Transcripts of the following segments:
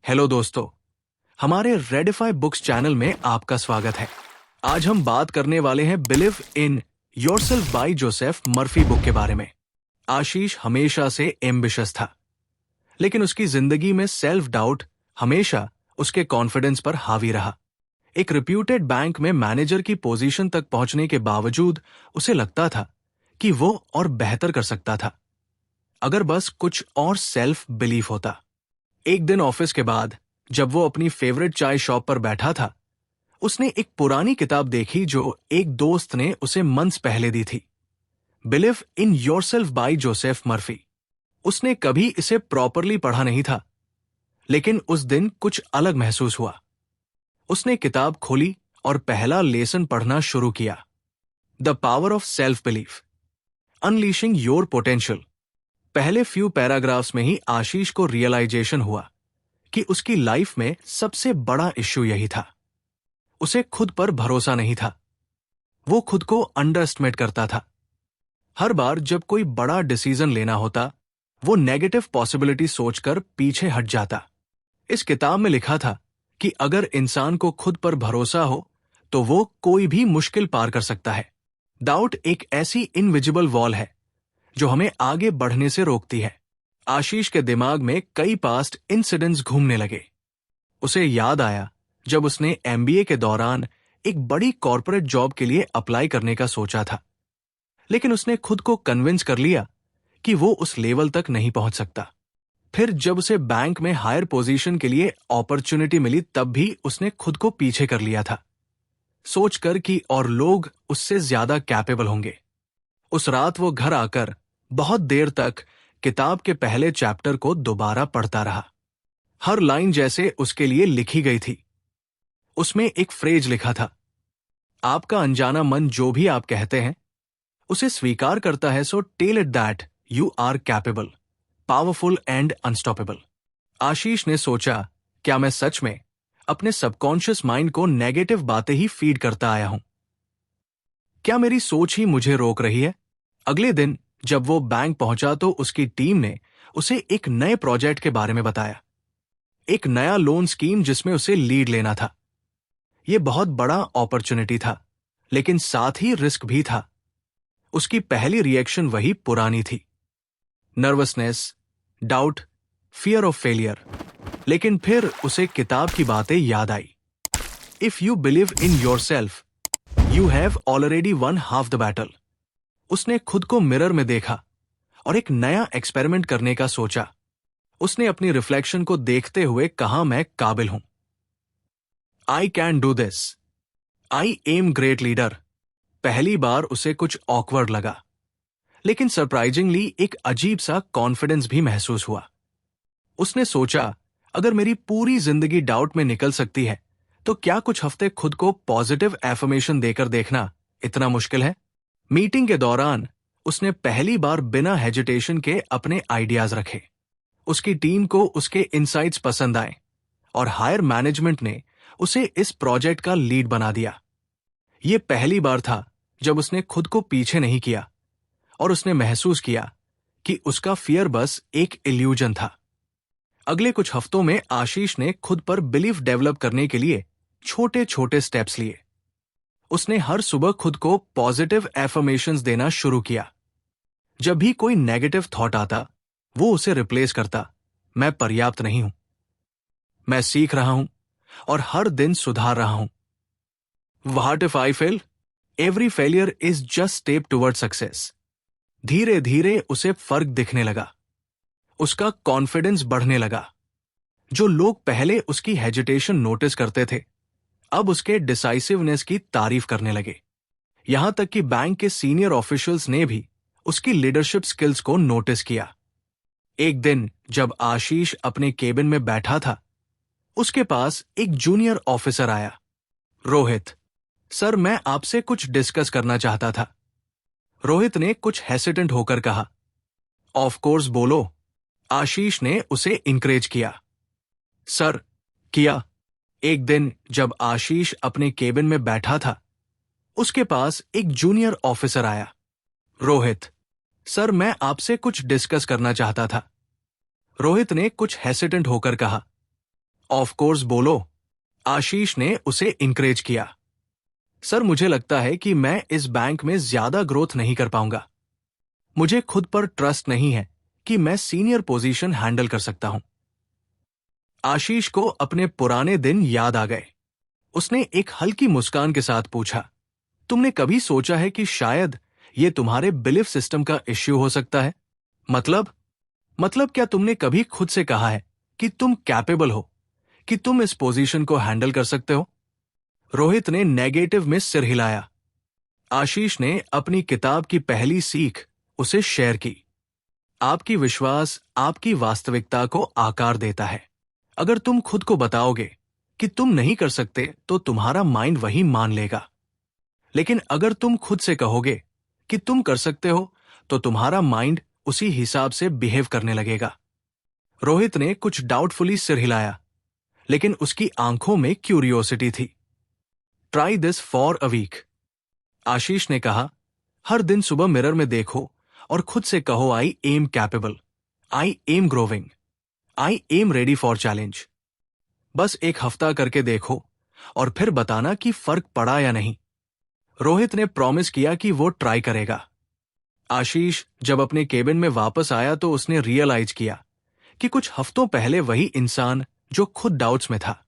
Hello दोस्तों, हमारे रेडिफाई books channel में आपका स्वागत है। आज हम बात करने वाले हैं believe in yourself by Joseph Murphy book के बारे में। आशीष हमेशा से एम्बिशियस था, लेकिन उसकी जिंदगी में सेल्फ डाउट हमेशा उसके कॉन्फिडेंस पर हावी रहा। एक रिप्यूटेड बैंक में मैनेजर की पोजीशन तक पहुंचने के बावजूद उसे लगता था कि वो और बेहतर कर सकता था, अगर बस कुछ और सेल्फ बिलीफ होता। एक दिन ऑफिस के बाद जब वो अपनी फेवरेट चाय शॉप पर बैठा था, उसने एक पुरानी किताब देखी जो एक दोस्त ने उसे मंथ्स पहले दी थी। Believe in yourself by Joseph Murphy. उसने कभी इसे प्रॉपरली पढ़ा नहीं था, लेकिन उस दिन कुछ अलग महसूस हुआ। उसने किताब खोली और पहला लेसन पढ़ना शुरू किया। The power of self belief, unleashing your potential. पहले फ्यू पैराग्राफ्स में ही आशीष को रियलाइजेशन हुआ कि उसकी लाइफ में सबसे बड़ा इश्यू यही था। उसे खुद पर भरोसा नहीं था। वो खुद को अंडर एस्टिमेट करता था। हर बार जब कोई बड़ा डिसीजन लेना होता, वो नेगेटिव पॉसिबिलिटी सोचकर पीछे हट जाता। इस किताब में लिखा था कि अगर इंसान को खुद पर भरोसा हो तो वो कोई भी मुश्किल पार कर सकता है। डाउट एक ऐसी इनविजिबल वॉल है जो हमें आगे बढ़ने से रोकती है। आशीष के दिमाग में कई पास्ट इंसिडेंट्स घूमने लगे। उसे याद आया जब उसने एमबीए के दौरान एक बड़ी कॉर्पोरेट जॉब के लिए अप्लाई करने का सोचा था, लेकिन उसने खुद को कन्विंस कर लिया कि वो उस लेवल तक नहीं पहुंच सकता। फिर जब उसे बैंक में हायर पोजीशन के लिए अपॉर्चुनिटी मिली, तब भी उसने खुद को पीछे कर लिया था, सोचकर कि और लोग उससे ज्यादा कैपेबल होंगे। उस रात वो घर आकर बहुत देर तक किताब के पहले चैप्टर को दोबारा पढ़ता रहा। हर लाइन जैसे उसके लिए लिखी गई थी। उसमें एक फ्रेज लिखा था, आपका अनजाना मन जो भी आप कहते हैं उसे स्वीकार करता है, so tell it that you are capable, powerful and unstoppable. Ashish ने सोचा, क्या मैं सच में अपने सबकॉन्शियस माइंड को नेगेटिव बातें ही फीड करता आया हूं? क्या मेरी सोच ही मुझे रोक रही है? अगले दिन जब वो बैंक पहुंचा तो उसकी टीम ने उसे एक नए प्रोजेक्ट के बारे में बताया। एक नया लोन स्कीम जिसमें उसे लीड लेना था। यह बहुत बड़ा अपॉर्चुनिटी था, लेकिन साथ ही रिस्क भी था। उसकी पहली रिएक्शन वही पुरानी थी, nervousness, doubt, fear of failure. लेकिन फिर उसे किताब की बातें याद आई। If you believe in yourself, you have already won half the battle. उसने खुद को मिरर में देखा और एक नया एक्सपेरिमेंट करने का सोचा। उसने अपनी रिफ्लेक्शन को देखते हुए कहा, मैं काबिल हूं। I can do this, I am great leader. पहली बार उसे कुछ ऑकवर्ड लगा, लेकिन सरप्राइजिंगली एक अजीब सा कॉन्फिडेंस भी महसूस हुआ। उसने सोचा, अगर मेरी पूरी जिंदगी डाउट में निकल सकती है तो क्या कुछ हफ्ते खुद को पॉजिटिव एफर्मेशन देकर देखना इतना मुश्किल है? मीटिंग के दौरान उसने पहली बार बिना हेजिटेशन के अपने आइडियाज रखे। उसकी टीम को उसके इनसाइट्स पसंद आए और हायर मैनेजमेंट ने उसे इस प्रोजेक्ट का लीड बना दिया। यह पहली बार था जब उसने खुद को पीछे नहीं किया और उसने महसूस किया कि उसका फियर बस एक इल्यूजन था। अगले कुछ हफ्तों में आशीष ने खुद पर बिलीफ डेवलप करने के लिए छोटे छोटे स्टेप्स लिए। उसने हर सुबह खुद को पॉजिटिव एफर्मेशंस देना शुरू किया। जब भी कोई नेगेटिव थॉट आता, वो उसे रिप्लेस करता, मैं पर्याप्त नहीं हूं, मैं सीख रहा हूं और हर दिन सुधार रहा हूं। What if I fail? Every failure is just step toward success. धीरे धीरे उसे फर्क दिखने लगा। उसका कॉन्फिडेंस बढ़ने लगा। जो लोग पहले उसकी हेजिटेशन नोटिस करते थे, अब उसके डिसाइसिवनेस की तारीफ करने लगे। यहां तक कि बैंक के सीनियर ऑफिशियल्स ने भी उसकी लीडरशिप स्किल्स को नोटिस किया। एक दिन जब आशीष अपने केबिन में बैठा था, उसके पास एक जूनियर ऑफिसर आया। रोहित, सर मैं आपसे कुछ डिस्कस करना चाहता था। रोहित ने कुछ हेसिटेंट होकर कहा, ऑफ कोर्स बोलो। आशीष ने उसे इंकरेज किया। सर, किया। एक दिन जब आशीष अपने केबिन में बैठा था, उसके पास एक जूनियर ऑफिसर आया। रोहित, सर मैं आपसे कुछ डिस्कस करना चाहता था। रोहित ने कुछ हेसिटेंट होकर कहा, ऑफ कोर्स बोलो, आशीष ने उसे इंकरेज किया। सर, मुझे लगता है कि मैं इस बैंक में ज्यादा ग्रोथ नहीं कर पाऊंगा। मुझे खुद पर ट्रस्ट नहीं है कि मैं सीनियर पोजीशन हैंडल कर सकता हूं। आशीष को अपने पुराने दिन याद आ गए। उसने एक हल्की मुस्कान के साथ पूछा, तुमने कभी सोचा है कि शायद ये तुम्हारे बिलीफ सिस्टम का इश्यू हो सकता है? मतलब क्या तुमने कभी खुद से कहा है कि तुम कैपेबल हो, कि तुम इस पोजीशन को हैंडल कर सकते हो? रोहित ने नेगेटिव में सिर हिलाया। आशीष ने अपनी किताब की पहली सीख उसे शेयर की। आपकी विश्वास आपकी वास्तविकता को आकार देता है। अगर तुम खुद को बताओगे कि तुम नहीं कर सकते तो तुम्हारा माइंड वही मान लेगा। लेकिन अगर तुम खुद से कहोगे कि तुम कर सकते हो तो तुम्हारा माइंड उसी हिसाब से बिहेव करने लगेगा। रोहित ने कुछ डाउटफुली सिर हिलाया, लेकिन उसकी आंखों में क्यूरियोसिटी थी। Try this for a week, Ashish ने कहा। हर दिन सुबह मिरर में देखो और खुद से कहो, I am capable, I am growing, I am ready for challenge. बस एक हफ्ता करके देखो और फिर बताना कि फर्क पड़ा या नहीं। रोहित ने प्रॉमिस किया कि वो ट्राई करेगा। आशीष जब अपने केबिन में वापस आया तो उसने रियलाइज किया कि कुछ हफ्तों पहले वही इंसान जो खुद डाउट्स में था,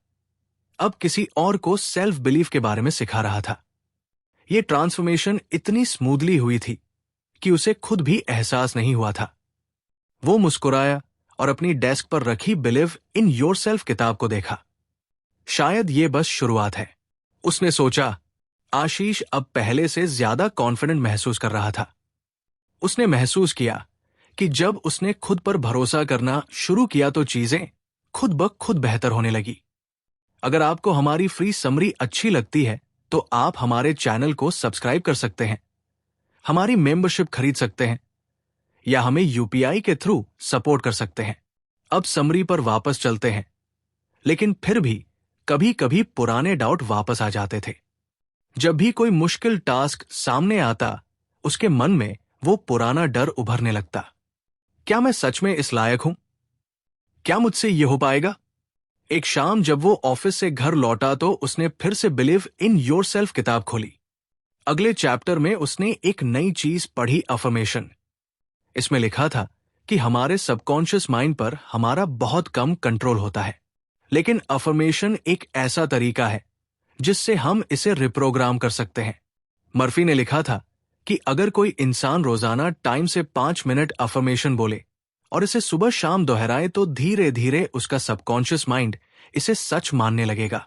अब किसी और को सेल्फ बिलीफ के बारे में सिखा रहा था। ये ट्रांसफॉर्मेशन इतनी स्मूथली हुई थी कि उसे खुद भी एहसास नहीं हुआ था। वो मुस्कुराया और अपनी डेस्क पर रखी बिलीव इन योरसेल्फ किताब को देखा। शायद ये बस शुरुआत है, उसने सोचा। आशीष अब पहले से ज्यादा कॉन्फिडेंट महसूस कर रहा था। उसने महसूस किया कि जब उसने खुद पर भरोसा करना शुरू किया तो चीजें खुद ब खुद बेहतर होने लगी। अगर आपको हमारी फ्री समरी अच्छी लगती है तो आप हमारे चैनल को सब्सक्राइब कर सकते हैं, हमारी मेंबरशिप खरीद सकते हैं या हमें यूपीआई के थ्रू सपोर्ट कर सकते हैं। अब समरी पर वापस चलते हैं। लेकिन फिर भी कभी कभी पुराने डाउट वापस आ जाते थे। जब भी कोई मुश्किल टास्क सामने आता, उसके मन में वो पुराना डर उभरने लगता। क्या मैं सच में इस लायक हूं? क्या मुझसे ये हो पाएगा? एक शाम जब वो ऑफिस से घर लौटा तो उसने फिर से बिलीव इन योरसेल्फ किताब खोली। अगले चैप्टर में उसने एक नई चीज पढ़ी, अफर्मेशन। इसमें लिखा था कि हमारे सबकॉन्शियस माइंड पर हमारा बहुत कम कंट्रोल होता है, लेकिन अफर्मेशन एक ऐसा तरीका है जिससे हम इसे रिप्रोग्राम कर सकते हैं। मर्फी ने लिखा था कि अगर कोई इंसान रोजाना टाइम से 5 मिनट अफर्मेशन बोले और इसे सुबह शाम दोहराए तो धीरे धीरे उसका सबकॉन्शियस माइंड इसे सच मानने लगेगा।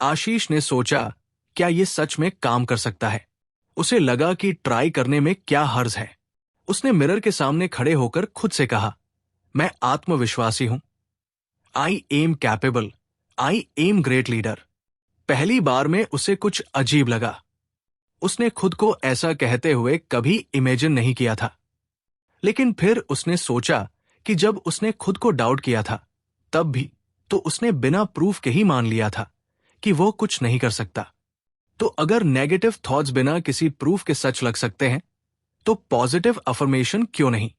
आशीष ने सोचा, क्या ये सच में काम कर सकता है? उसे लगा कि ट्राई करने में क्या हर्ज है। उसने मिरर के सामने खड़े होकर खुद से कहा, मैं आत्मविश्वासी हूं, I am capable, I am great leader. पहली बार में उसे कुछ अजीब लगा। उसने खुद को ऐसा कहते हुए कभी इमेजिन नहीं किया था। लेकिन फिर उसने सोचा कि जब उसने खुद को डाउट किया था तब भी तो उसने बिना प्रूफ के ही मान लिया था कि वो कुछ नहीं कर सकता। तो अगर नेगेटिव थॉट्स बिना किसी प्रूफ के सच लग सकते हैं तो पॉजिटिव अफर्मेशन क्यों नहीं?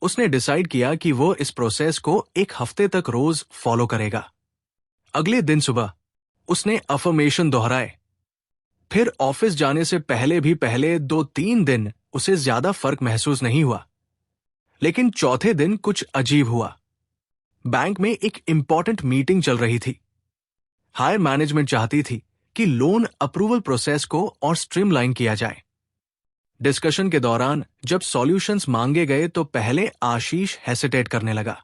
उसने डिसाइड किया कि वो इस प्रोसेस को एक हफ्ते तक रोज फॉलो करेगा। अगले दिन सुबह उसने अफर्मेशन दोहराए। फिर ऑफिस जाने से पहले भी पहले 2-3 दिन उसे ज्यादा फर्क महसूस नहीं हुआ। लेकिन चौथे दिन कुछ अजीब हुआ। बैंक में एक इंपॉर्टेंट मीटिंग चल रही थी। हायर मैनेजमेंट चाहती थी कि लोन अप्रूवल प्रोसेस को और स्ट्रीमलाइन किया जाए। डिस्कशन के दौरान जब सॉल्यूशंस मांगे गए तो पहले आशीष हेसिटेट करने लगा,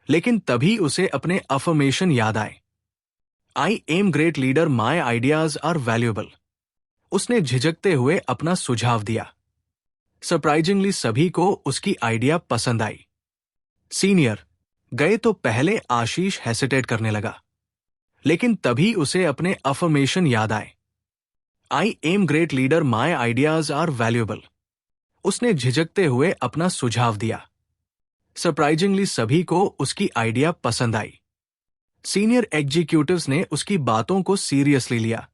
लेकिन तभी उसे अपने अफर्मेशन याद आए। I am great leader, my ideas are valuable. उसने झिझकते हुए अपना सुझाव दिया। सरप्राइजिंगली सभी को उसकी आइडिया पसंद आई। सीनियर गए तो पहले आशीष हेसिटेट करने लगा, लेकिन तभी उसे अपने अफर्मेशन याद आए। I am great leader, my ideas are valuable. उसने झिझकते हुए अपना सुझाव दिया। सरप्राइजिंगली सभी को उसकी आइडिया पसंद आई। सीनियर एग्जीक्यूटिव्स ने उसकी बातों को सीरियसली लिया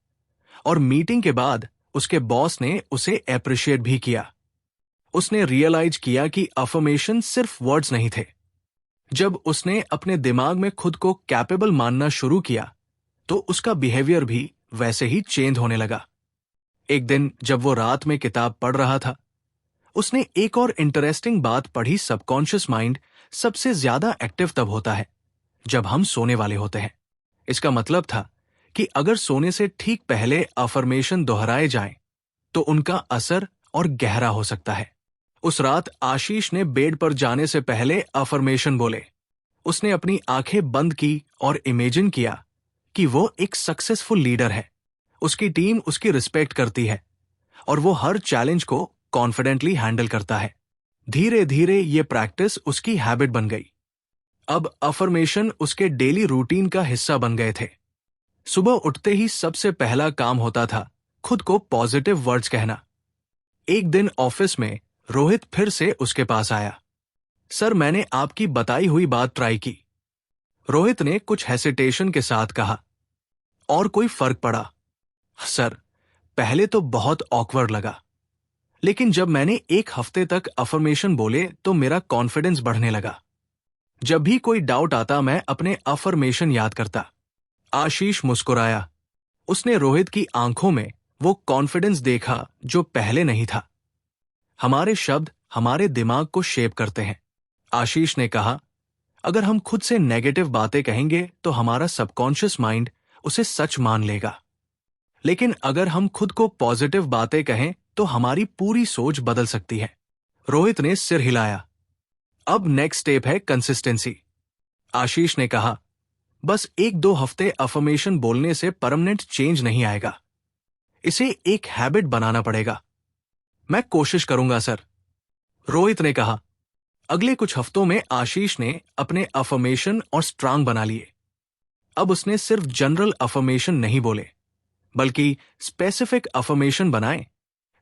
और मीटिंग के बाद उसके बॉस ने उसे एप्रिशिएट भी किया। उसने रियलाइज किया कि अफर्मेशन सिर्फ वर्ड्स नहीं थे, जब उसने अपने दिमाग में खुद को कैपेबल मानना शुरू किया तो उसका बिहेवियर भी वैसे ही चेंज होने लगा। एक दिन जब वो रात में किताब पढ़ रहा था, उसने एक और इंटरेस्टिंग बात पढ़ी। सबकॉन्शियस माइंड सबसे ज्यादा एक्टिव तब होता है जब हम सोने वाले होते हैं। इसका मतलब था कि अगर सोने से ठीक पहले अफर्मेशन दोहराए जाएं, तो उनका असर और गहरा हो सकता है। उस रात आशीष ने बेड पर जाने से पहले अफर्मेशन बोले। उसने अपनी आंखें बंद की और इमेजिन किया कि वो एक सक्सेसफुल लीडर है, उसकी टीम उसकी रिस्पेक्ट करती है और वो हर चैलेंज को कॉन्फिडेंटली हैंडल करता है। धीरे धीरे ये प्रैक्टिस उसकी हैबिट बन गई। अब अफर्मेशन उसके डेली रूटीन का हिस्सा बन गए थे। सुबह उठते ही सबसे पहला काम होता था खुद को पॉजिटिव वर्ड्स कहना। एक दिन ऑफिस में रोहित फिर से उसके पास आया। सर, मैंने आपकी बताई हुई बात ट्राई की। रोहित ने कुछ हेसिटेशन के साथ कहा। और कोई फर्क पड़ा? सर, पहले तो बहुत ऑकवर्ड लगा, लेकिन जब मैंने एक हफ्ते तक अफर्मेशन बोले तो मेरा कॉन्फिडेंस बढ़ने लगा। जब भी कोई डाउट आता मैं अपने अफर्मेशन याद करता। आशीष मुस्कुराया। उसने रोहित की आंखों में वो कॉन्फिडेंस देखा जो पहले नहीं था। हमारे शब्द हमारे दिमाग को शेप करते हैं, आशीष ने कहा। अगर हम खुद से नेगेटिव बातें कहेंगे तो हमारा सबकॉन्शियस माइंड उसे सच मान लेगा, लेकिन अगर हम खुद को पॉजिटिव बातें कहें तो हमारी पूरी सोच बदल सकती है। रोहित ने सिर हिलाया। अब नेक्स्ट स्टेप है कंसिस्टेंसी, आशीष ने कहा। बस 1-2 हफ्ते अफर्मेशन बोलने से परमानेंट चेंज नहीं आएगा, इसे एक हैबिट बनाना पड़ेगा। मैं कोशिश करूंगा सर, रोहित ने कहा। अगले कुछ हफ्तों में आशीष ने अपने अफर्मेशन और स्ट्रांग बना लिए। अब उसने सिर्फ जनरल अफर्मेशन नहीं बोले, बल्कि स्पेसिफिक अफर्मेशन बनाए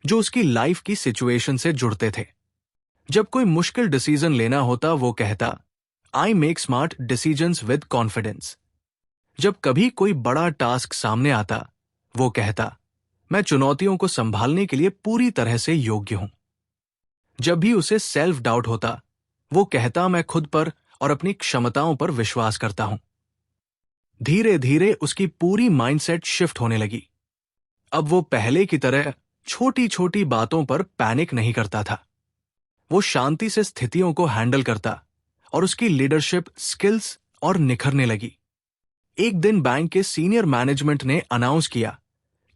जो उसकी लाइफ की सिचुएशन से जुड़ते थे। जब कोई मुश्किल डिसीजन लेना होता वो कहता, I make smart decisions with confidence. जब कभी कोई बड़ा टास्क सामने आता वो कहता, मैं चुनौतियों को संभालने के लिए पूरी तरह से योग्य हूं। जब भी उसे सेल्फ डाउट होता वो कहता, मैं खुद पर और अपनी क्षमताओं पर विश्वास करता हूं। धीरे धीरे उसकी पूरी माइंडसेट शिफ्ट होने लगी। अब वो पहले की तरह छोटी छोटी बातों पर पैनिक नहीं करता था। वो शांति से स्थितियों को हैंडल करता और उसकी लीडरशिप स्किल्स और निखरने लगी। एक दिन बैंक के सीनियर मैनेजमेंट ने अनाउंस किया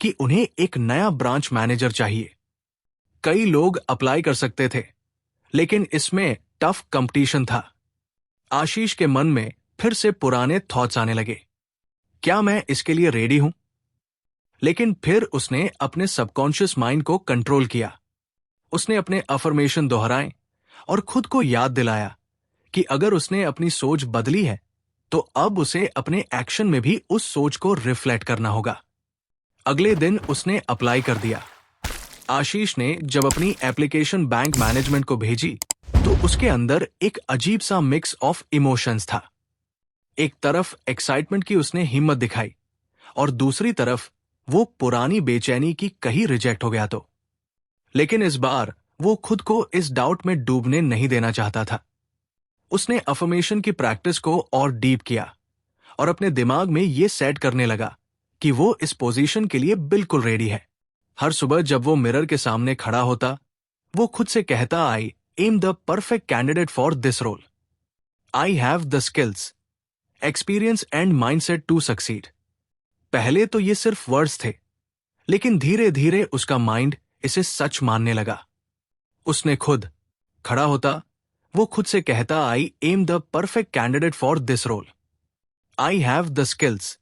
कि उन्हें एक नया ब्रांच मैनेजर चाहिए। कई लोग अप्लाई कर सकते थे, लेकिन इसमें टफ कंपटीशन था। आशीष के मन में फिर से पुराने थॉट्स आने लगे। क्या मैं इसके लिए रेडी हूं? लेकिन फिर उसने अपने सबकॉन्शियस माइंड को कंट्रोल किया। उसने अपने अफर्मेशन दोहराए और खुद को याद दिलाया कि अगर उसने अपनी सोच बदली है तो अब उसे अपने एक्शन में भी उस सोच को रिफ्लेक्ट करना होगा। अगले दिन उसने अप्लाई कर दिया। आशीष ने जब अपनी एप्लीकेशन बैंक मैनेजमेंट को भेजी तो उसके अंदर एक अजीब सा मिक्स ऑफ इमोशंस था। एक तरफ एक्साइटमेंट की उसने हिम्मत दिखाई और दूसरी तरफ वो पुरानी बेचैनी की कहीं रिजेक्ट हो गया तो। लेकिन इस बार वो खुद को इस डाउट में डूबने नहीं देना चाहता था। उसने अफर्मेशन की प्रैक्टिस को और डीप किया और अपने दिमाग में ये सेट करने लगा कि वो इस पोजीशन के लिए बिल्कुल रेडी है। हर सुबह जब वो मिरर के सामने खड़ा होता वो खुद से कहता, I am the perfect candidate for this role. I have the skills, experience and mindset to succeed. पहले तो ये सिर्फ वर्ड्स थे, लेकिन धीरे धीरे उसका माइंड इसे सच मानने लगा। उसने खुद खड़ा होता वो खुद से कहता, I am the perfect candidate for this role. I have the skills,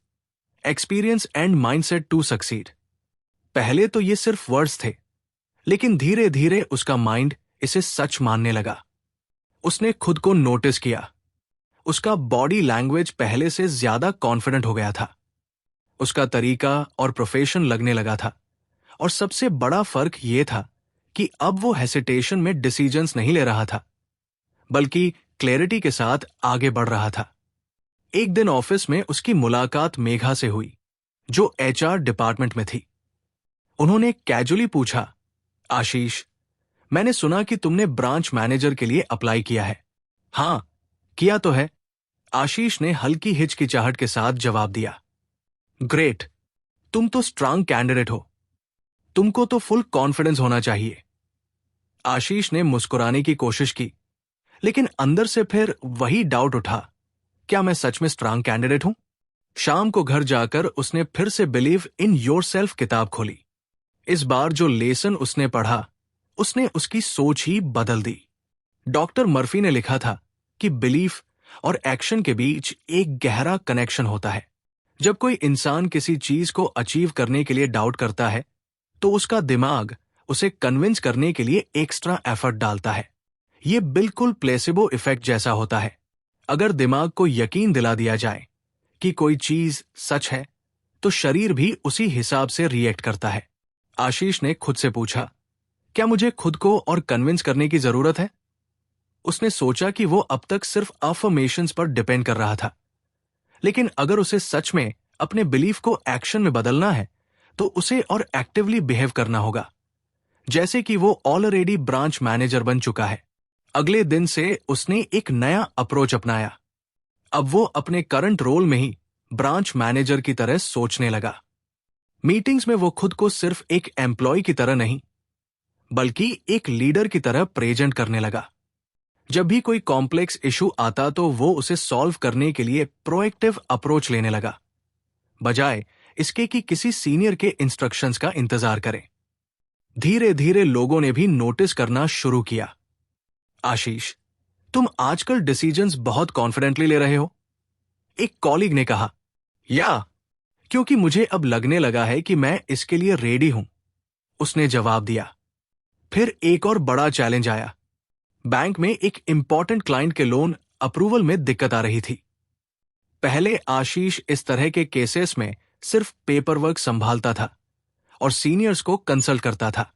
experience and mindset to succeed. पहले तो ये सिर्फ वर्ड्स थे, लेकिन धीरे धीरे उसका माइंड इसे सच मानने लगा। उसने खुद को नोटिस किया। उसका बॉडी लैंग्वेज पहले से ज्यादा कॉन्फिडेंट हो गया था। उसका तरीका और प्रोफेशन लगने लगा था, और सबसे बड़ा फर्क यह था कि अब वो हेसिटेशन में डिसीजंस नहीं ले रहा था, बल्कि क्लैरिटी के साथ आगे बढ़ रहा था। एक दिन ऑफिस में उसकी मुलाकात मेघा से हुई, जो एचआर डिपार्टमेंट में थी। उन्होंने कैजुअली पूछा, आशीष, मैंने सुना कि तुमने ब्रांच मैनेजर के लिए अप्लाई किया है। हाँ, किया तो है, आशीष ने हल्की हिचकिचाहट के साथ जवाब दिया। ग्रेट, तुम तो स्ट्रांग कैंडिडेट हो, तुमको तो फुल कॉन्फिडेंस होना चाहिए। आशीष ने मुस्कुराने की कोशिश की, लेकिन अंदर से फिर वही डाउट उठा, क्या मैं सच में स्ट्रांग कैंडिडेट हूं? शाम को घर जाकर उसने फिर से बिलीव इन योरसेल्फ किताब खोली। इस बार जो लेसन उसने पढ़ा, उसने उसकी सोच ही बदल दी। डॉक्टर मर्फी ने लिखा था कि बिलीफ और एक्शन के बीच एक गहरा कनेक्शन होता है। जब कोई इंसान किसी चीज को अचीव करने के लिए डाउट करता है, तो उसका दिमाग उसे कन्विंस करने के लिए एक्स्ट्रा एफर्ट डालता है। यह बिल्कुल प्लेसिबो इफेक्ट जैसा होता है। अगर दिमाग को यकीन दिला दिया जाए कि कोई चीज सच है, तो शरीर भी उसी हिसाब से रिएक्ट करता है। आशीष ने खुद से पूछा, क्या मुझे खुद को और कन्विंस करने की जरूरत है? उसने सोचा कि वो अब तक सिर्फ अफर्मेशंस पर डिपेंड कर रहा था, लेकिन अगर उसे सच में अपने बिलीफ को एक्शन में बदलना है, तो उसे और एक्टिवली बिहेव करना होगा, जैसे कि वो ऑलरेडी ब्रांच मैनेजर बन चुका है। अगले दिन से उसने एक नया अप्रोच अपनाया। अब वो अपने करंट रोल में ही ब्रांच मैनेजर की तरह सोचने लगा। मीटिंग्स में वो खुद को सिर्फ एक एम्प्लॉय की तरह नहीं, बल्कि एक लीडर की तरह प्रेजेंट करने लगा। जब भी कोई कॉम्प्लेक्स इशू आता, तो वो उसे सॉल्व करने के लिए प्रोएक्टिव अप्रोच लेने लगा, बजाय इसके कि किसी सीनियर के इंस्ट्रक्शंस का इंतजार करें। धीरे धीरे लोगों ने भी नोटिस करना शुरू किया, आशीष, तुम आजकल डिसीजंस बहुत कॉन्फिडेंटली ले रहे हो। एक कॉलीग ने कहा, या क्योंकि मुझे अब लगने लगा है कि मैं इसके लिए रेडी हूं, उसने जवाब दिया। फिर एक और बड़ा चैलेंज आया। बैंक में एक इंपॉर्टेंट क्लाइंट के लोन अप्रूवल में दिक्कत आ रही थी। पहले आशीष इस तरह के केसेस में सिर्फ पेपर वर्क संभालता था और सीनियर्स को कंसल्ट करता था,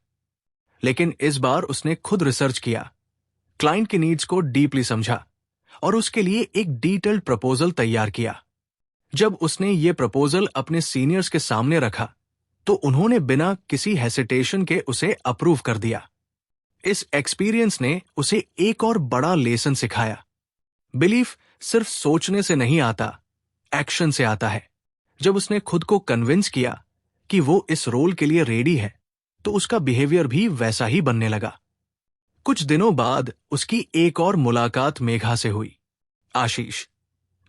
लेकिन इस बार उसने खुद रिसर्च किया, क्लाइंट की नीड्स को डीपली समझा और उसके लिए एक डिटेल्ड प्रपोजल तैयार किया। जब उसने ये प्रपोजल अपने सीनियर्स के सामने रखा, तो उन्होंने बिना किसी हेसिटेशन के उसे अप्रूव कर दिया। इस एक्सपीरियंस ने उसे एक और बड़ा लेसन सिखाया। बिलीफ सिर्फ सोचने से नहीं आता, एक्शन से आता है। जब उसने खुद को कन्विंस किया कि वो इस रोल के लिए रेडी है, तो उसका बिहेवियर भी वैसा ही बनने लगा। कुछ दिनों बाद उसकी एक और मुलाकात मेघा से हुई। आशीष,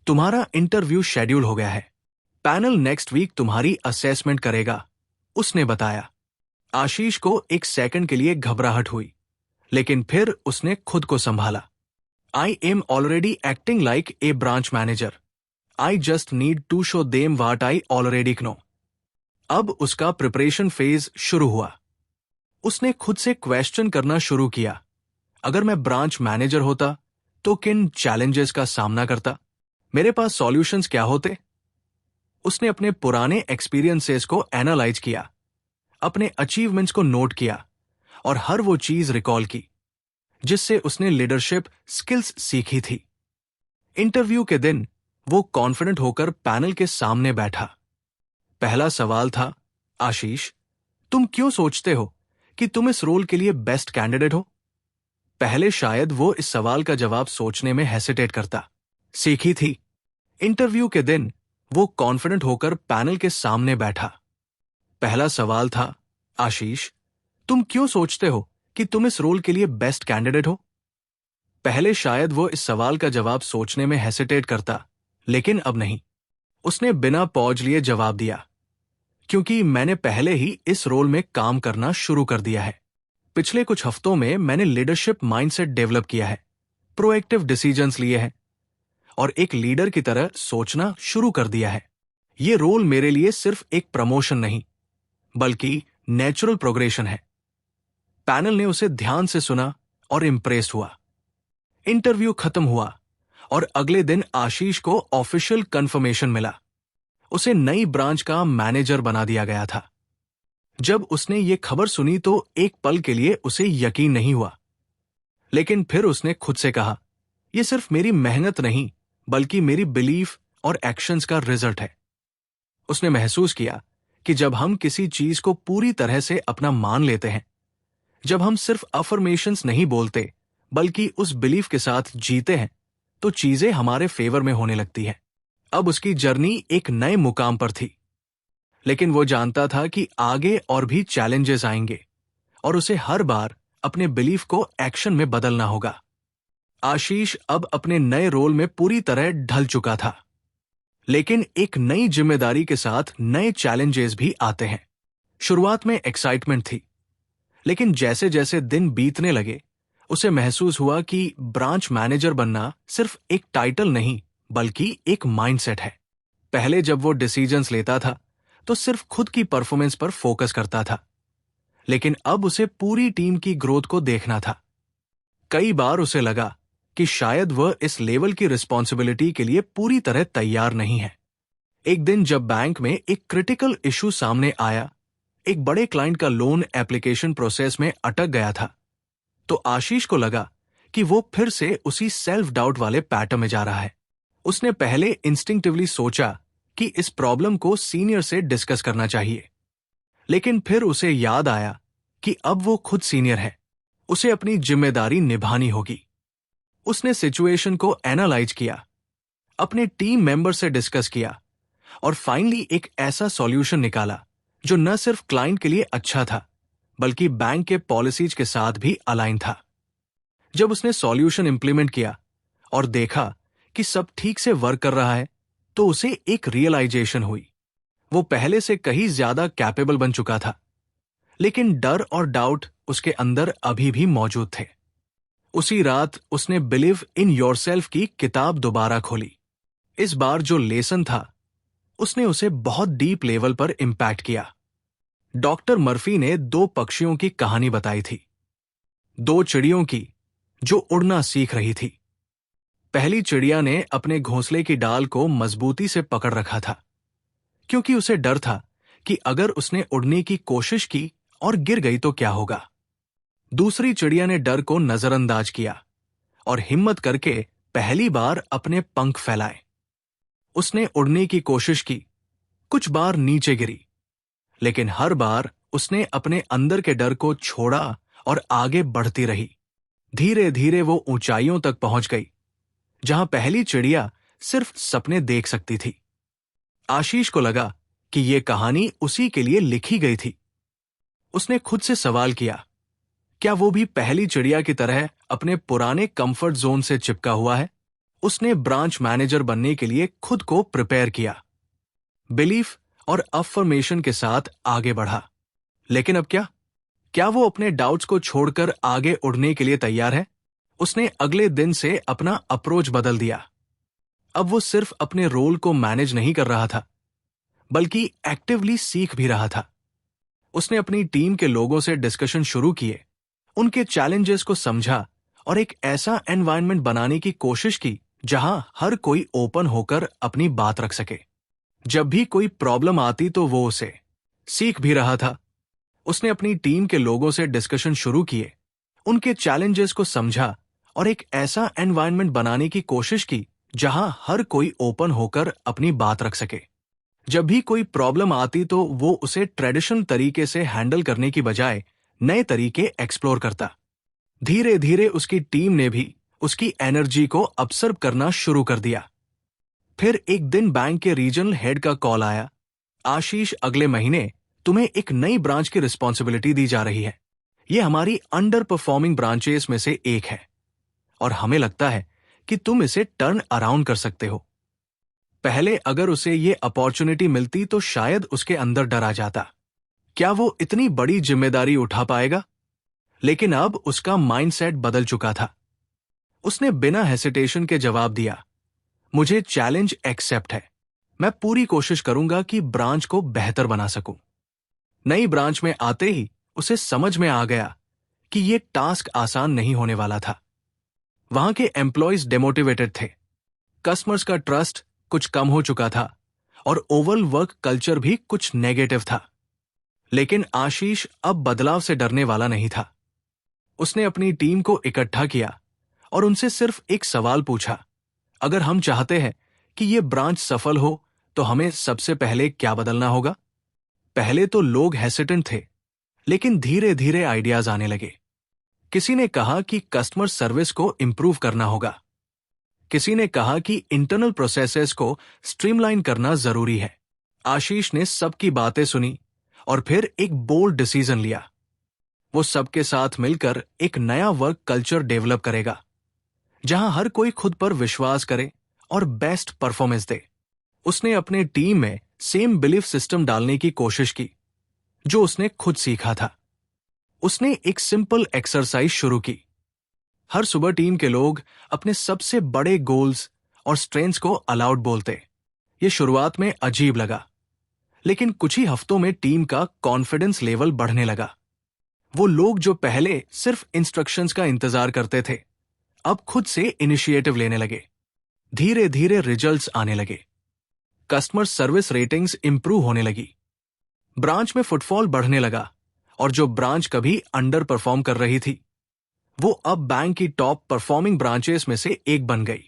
तुम्हारा इंटरव्यू शेड्यूल हो गया है। पैनल नेक्स्ट वीक तुम्हारी असेसमेंट करेगा, उसने बताया। आशीष को एक सेकंड के लिए घबराहट हुई, लेकिन फिर उसने खुद को संभाला। I am already acting like a branch manager. I just need to show them what I already know. अब उसका प्रिपरेशन फेज शुरू हुआ। उसने खुद से क्वेश्चन करना शुरू किया, अगर मैं ब्रांच मैनेजर होता तो किन चैलेंजेस का सामना करता? मेरे पास सॉल्यूशंस क्या होते? उसने अपने पुराने एक्सपीरियंसेस को एनालाइज किया, अपने अचीवमेंट्स को नोट किया और हर वो चीज रिकॉल की जिससे उसने लीडरशिप स्किल्स सीखी थी। इंटरव्यू के दिन वो कॉन्फिडेंट होकर पैनल के सामने बैठा। पहला सवाल था, आशीष, तुम क्यों सोचते हो कि तुम इस रोल के लिए बेस्ट कैंडिडेट हो? पहले शायद वो इस सवाल का जवाब सोचने में हेसिटेट करता। सीखी थी। इंटरव्यू के दिन वो कॉन्फिडेंट होकर पैनल के सामने बैठा। पहला सवाल था, आशीष, तुम क्यों सोचते हो कि तुम इस रोल के लिए बेस्ट कैंडिडेट हो? पहले शायद वो इस सवाल का जवाब सोचने में हेसिटेट करता, लेकिन अब नहीं। उसने बिना पॉज लिए जवाब दिया, क्योंकि मैंने पहले ही इस रोल में काम करना शुरू कर दिया है। पिछले कुछ हफ्तों में मैंने लीडरशिप माइंडसेट डेवलप किया है, प्रोएक्टिव डिसीजंस लिए हैं और एक लीडर की तरह सोचना शुरू कर दिया है। ये रोल मेरे लिए सिर्फ एक प्रमोशन नहीं, बल्कि नेचुरल प्रोग्रेशन है। पैनल ने उसे ध्यान से सुना और इम्प्रेस्ड हुआ। इंटरव्यू खत्म हुआ और अगले दिन आशीष को ऑफिशियल कंफर्मेशन मिला। उसे नई ब्रांच का मैनेजर बना दिया गया था। जब उसने ये खबर सुनी तो एक पल के लिए उसे यकीन नहीं हुआ, लेकिन फिर उसने खुद से कहा, यह सिर्फ मेरी मेहनत नहीं, बल्कि मेरी बिलीफ और एक्शंस का रिजल्ट है। उसने महसूस किया कि जब हम किसी चीज को पूरी तरह से अपना मान लेते हैं, जब हम सिर्फ अफर्मेशंस नहीं बोलते, बल्कि उस बिलीफ के साथ जीते हैं, तो चीजें हमारे फेवर में होने लगती हैं। अब उसकी जर्नी एक नए मुकाम पर थी, लेकिन वो जानता था कि आगे और भी चैलेंजेस आएंगे और उसे हर बार अपने बिलीफ को एक्शन में बदलना होगा। आशीष अब अपने नए रोल में पूरी तरह ढल चुका था, लेकिन एक नई जिम्मेदारी के साथ नए चैलेंजेस भी आते हैं। शुरुआत में एक्साइटमेंट थी, लेकिन जैसे जैसे दिन बीतने लगे उसे महसूस हुआ कि ब्रांच मैनेजर बनना सिर्फ एक टाइटल नहीं बल्कि एक माइंडसेट है। पहले जब वो डिसीजंस लेता था तो सिर्फ खुद की परफॉर्मेंस पर फोकस करता था, लेकिन अब उसे पूरी टीम की ग्रोथ को देखना था। कई बार उसे लगा कि शायद वह इस लेवल की रिस्पॉन्सिबिलिटी के लिए पूरी तरह तैयार नहीं है। एक दिन जब बैंक में एक क्रिटिकल इशू सामने आया, एक बड़े क्लाइंट का लोन एप्लीकेशन प्रोसेस में अटक गया था, तो आशीष को लगा कि वो फिर से उसी सेल्फ डाउट वाले पैटर्न में जा रहा है। उसने पहले इंस्टिंक्टिवली सोचा कि इस प्रॉब्लम को सीनियर से डिस्कस करना चाहिए, लेकिन फिर उसे याद आया कि अब वो खुद सीनियर है, उसे अपनी जिम्मेदारी निभानी होगी। उसने सिचुएशन को एनालाइज किया, अपने टीम मेंबर से डिस्कस किया और फाइनली एक ऐसा सॉल्यूशन निकाला जो न सिर्फ क्लाइंट के लिए अच्छा था बल्कि बैंक के पॉलिसीज के साथ भी अलाइन था। जब उसने सॉल्यूशन इंप्लीमेंट किया और देखा कि सब ठीक से वर्क कर रहा है, तो उसे एक रियलाइजेशन हुई। वो पहले से कहीं ज्यादा कैपेबल बन चुका था, लेकिन डर और डाउट उसके अंदर अभी भी मौजूद थे। उसी रात उसने बिलीव इन योरसेल्फ की किताब दोबारा खोली। इस बार जो लेसन था उसने उसे बहुत डीप लेवल पर इंपैक्ट किया। डॉक्टर मर्फी ने दो पक्षियों की कहानी बताई थी, दो चिड़ियों की जो उड़ना सीख रही थी। पहली चिड़िया ने अपने घोंसले की डाल को मजबूती से पकड़ रखा था, क्योंकि उसे डर था कि अगर उसने उड़ने की कोशिश की और गिर गई तो क्या होगा। दूसरी चिड़िया ने डर को नजरअंदाज किया और हिम्मत करके पहली बार अपने पंख फैलाए। उसने उड़ने की कोशिश की, कुछ बार नीचे गिरी, लेकिन हर बार उसने अपने अंदर के डर को छोड़ा और आगे बढ़ती रही। धीरे धीरे वो ऊंचाइयों तक पहुंच गई, जहां पहली चिड़िया सिर्फ सपने देख सकती थी। आशीष को लगा कि ये कहानी उसी के लिए लिखी गई थी। उसने खुद से सवाल किया, क्या वो भी पहली चिड़िया की तरह अपने पुराने कंफर्ट जोन से चिपका हुआ है? उसने ब्रांच मैनेजर बनने के लिए खुद को प्रिपेयर किया, बिलीफ और अफर्मेशन के साथ आगे बढ़ा। लेकिन अब क्या वो अपने डाउट्स को छोड़कर आगे उड़ने के लिए तैयार है? उसने अगले दिन से अपना अप्रोच बदल दिया। अब वो सिर्फ अपने रोल को मैनेज नहीं कर रहा था, बल्कि एक्टिवली सीख भी रहा था। उसने अपनी टीम के लोगों से डिस्कशन शुरू किए, उनके चैलेंजेस को समझा और एक ऐसा एनवायरनमेंट बनाने की कोशिश की जहां हर कोई ओपन होकर अपनी बात रख सके। जब भी कोई प्रॉब्लम आती तो वो उसे सीख भी रहा था। उसने अपनी टीम के लोगों से डिस्कशन शुरू किए, उनके चैलेंजेस को समझा और एक ऐसा एनवायरनमेंट बनाने की कोशिश की जहां हर कोई ओपन होकर अपनी बात रख सके। जब भी कोई प्रॉब्लम आती तो वो उसे ट्रेडिशनल तरीके से हैंडल करने की बजाय नए तरीके एक्सप्लोर करता। धीरे धीरे उसकी टीम ने भी उसकी एनर्जी को अब्सर्व करना शुरू कर दिया। फिर एक दिन बैंक के रीजनल हेड का कॉल आया, आशीष, अगले महीने तुम्हें एक नई ब्रांच की रिस्पॉन्सिबिलिटी दी जा रही है। ये हमारी अंडर परफॉर्मिंग ब्रांचेस में से एक है और हमें लगता है कि तुम इसे टर्न अराउंड कर सकते हो। पहले अगर उसे ये अपॉर्चुनिटी मिलती तो शायद उसके अंदर डर आ जाता, क्या वो इतनी बड़ी जिम्मेदारी उठा पाएगा? लेकिन अब उसका माइंडसेट बदल चुका था। उसने बिना हेसिटेशन के जवाब दिया, मुझे चैलेंज एक्सेप्ट है, मैं पूरी कोशिश करूंगा कि ब्रांच को बेहतर बना सकूं। नई ब्रांच में आते ही उसे समझ में आ गया कि ये टास्क आसान नहीं होने वाला था। वहां के एम्प्लॉयज डिमोटिवेटेड थे, कस्टमर्स का ट्रस्ट कुछ कम हो चुका था और ओवरऑल वर्क कल्चर भी कुछ नेगेटिव था। लेकिन आशीष अब बदलाव से डरने वाला नहीं था। उसने अपनी टीम को इकट्ठा किया और उनसे सिर्फ एक सवाल पूछा, अगर हम चाहते हैं कि ये ब्रांच सफल हो तो हमें सबसे पहले क्या बदलना होगा? पहले तो लोग हेसिटेंट थे, लेकिन धीरे धीरे आइडियाज आने लगे। किसी ने कहा कि कस्टमर सर्विस को इंप्रूव करना होगा, किसी ने कहा कि इंटरनल प्रोसेसेस को स्ट्रीमलाइन करना जरूरी है। आशीष ने सबकी बातें सुनी और फिर एक बोल्ड डिसीजन लिया। वो सबके साथ मिलकर एक नया वर्क कल्चर डेवलप करेगा, जहां हर कोई खुद पर विश्वास करे और बेस्ट परफॉर्मेंस दे। उसने अपने टीम में सेम बिलीफ सिस्टम डालने की कोशिश की जो उसने खुद सीखा था। उसने एक सिंपल एक्सरसाइज शुरू की। हर सुबह टीम के लोग अपने सबसे बड़े गोल्स और स्ट्रेंथ्स को अलाउड बोलते। ये शुरुआत में अजीब लगा, लेकिन कुछ ही हफ्तों में टीम का कॉन्फिडेंस लेवल बढ़ने लगा। वो लोग जो पहले सिर्फ इंस्ट्रक्शंस का इंतजार करते थे, अब खुद से इनिशिएटिव लेने लगे। धीरे धीरे रिजल्ट्स आने लगे। कस्टमर सर्विस रेटिंग्स इंप्रूव होने लगी। ब्रांच में फुटफॉल बढ़ने लगा और जो ब्रांच कभी अंडर परफॉर्म कर रही थी, वो अब बैंक की टॉप परफॉर्मिंग ब्रांचेस में से एक बन गई।